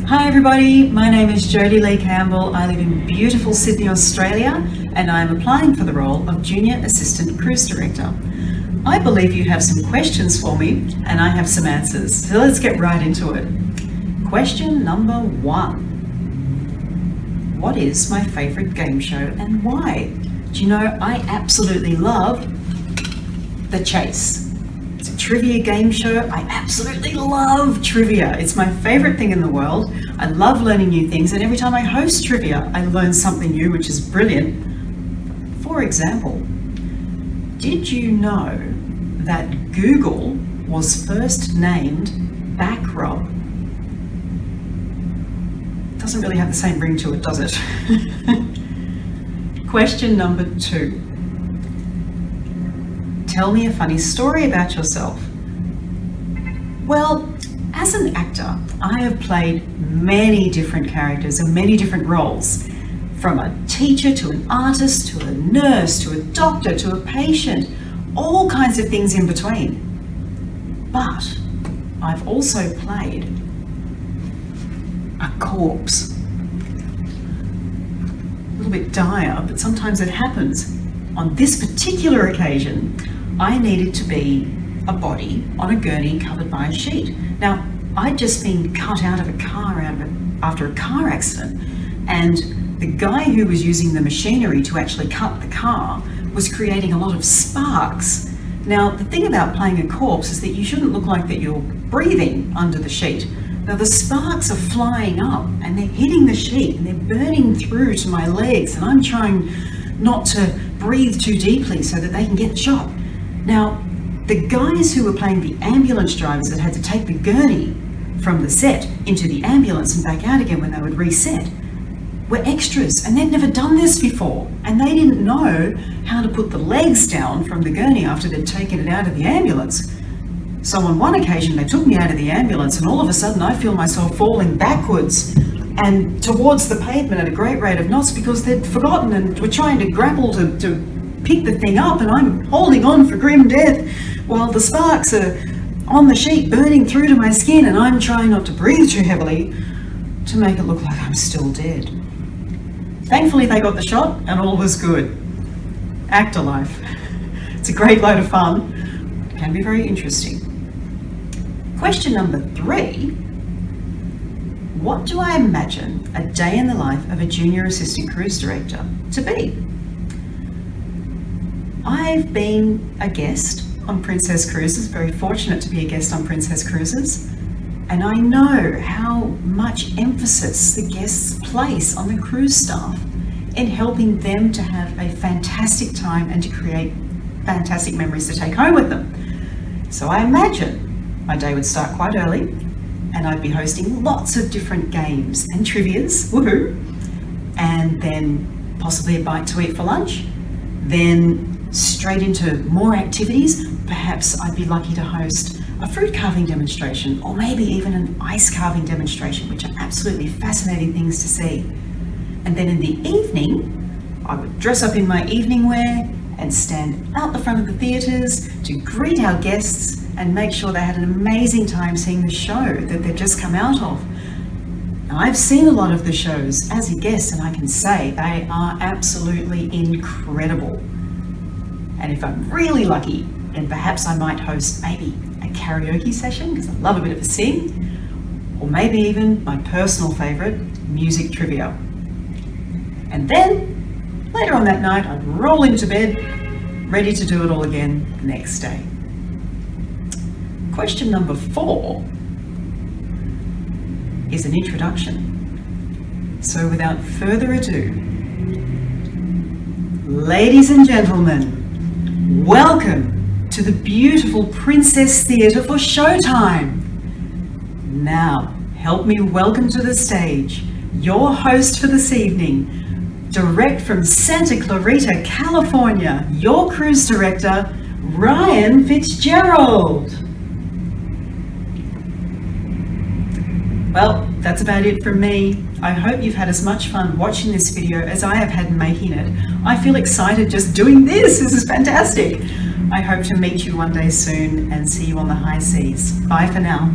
Hi everybody, my name is Jodie-Lea Campbell. I live in beautiful Sydney, Australia, and I am applying for the role of Junior Assistant Cruise Director. I believe you have some questions for me, and I have some answers. So let's get right into it. Question number 1. What is my favourite game show and why? Do you know, I absolutely love The Chase. It's a trivia game show. I absolutely love trivia. It's my favourite thing in the world. I love learning new things, and every time I host trivia, I learn something new, which is brilliant. For example, did you know that Google was first named Backrub? Doesn't really have the same ring to it, does it? Question number 2. Tell me a funny story about yourself. Well, as an actor, I have played many different characters and many different roles, from a teacher to an artist to a nurse to a doctor to a patient, all kinds of things in between. But I've also played a corpse. A little bit dire, but sometimes it happens. On this particular occasion, I needed to be a body on a gurney covered by a sheet. Now, I'd just been cut out of a car after a car accident, and the guy who was using the machinery to actually cut the car was creating a lot of sparks. Now, the thing about playing a corpse is that you shouldn't look like that you're breathing under the sheet. Now, the sparks are flying up and they're hitting the sheet and they're burning through to my legs, and I'm trying not to breathe too deeply so that they can get the shot. Now, the guys who were playing the ambulance drivers that had to take the gurney from the set into the ambulance and back out again when they would reset were extras, and they'd never done this before, and they didn't know how to put the legs down from the gurney after they'd taken it out of the ambulance. So on one occasion they took me out of the ambulance, and all of a sudden I feel myself falling backwards and towards the pavement at a great rate of knots because they'd forgotten and were trying to grapple to pick the thing up, and I'm holding on for grim death while the sparks are on the sheet burning through to my skin, and I'm trying not to breathe too heavily to make it look like I'm still dead. Thankfully they got the shot and all was good. Actor life. It's a great load of fun. It can be very interesting. Question number 3. What do I imagine a day in the life of a junior assistant cruise director to be? I've been a guest on Princess Cruises, very fortunate to be a guest on Princess Cruises, and I know how much emphasis the guests place on the cruise staff in helping them to have a fantastic time and to create fantastic memories to take home with them. So I imagine my day would start quite early, and I'd be hosting lots of different games and trivias, woohoo, and then possibly a bite to eat for lunch, then straight into more activities. Perhaps I'd be lucky to host a fruit carving demonstration, or maybe even an ice carving demonstration, which are absolutely fascinating things to see. And then in the evening, I would dress up in my evening wear and stand out the front of the theatres to greet our guests and make sure they had an amazing time seeing the show that they've just come out of. Now, I've seen a lot of the shows as a guest, and I can say they are absolutely incredible. And if I'm really lucky, then perhaps I might host maybe a karaoke session, because I love a bit of a sing, or maybe even my personal favourite, music trivia. And then, later on that night, I'd roll into bed, ready to do it all again the next day. Question number 4 is an introduction. So without further ado, ladies and gentlemen, welcome to the beautiful Princess Theatre for showtime. Now, help me welcome to the stage your host for this evening, direct from Santa Clarita, California, your cruise director, Ryan Fitzgerald. Well, that's about it from me. I hope you've had as much fun watching this video as I have had making it. I feel excited just doing this. This is fantastic. I hope to meet you one day soon and see you on the high seas. Bye for now.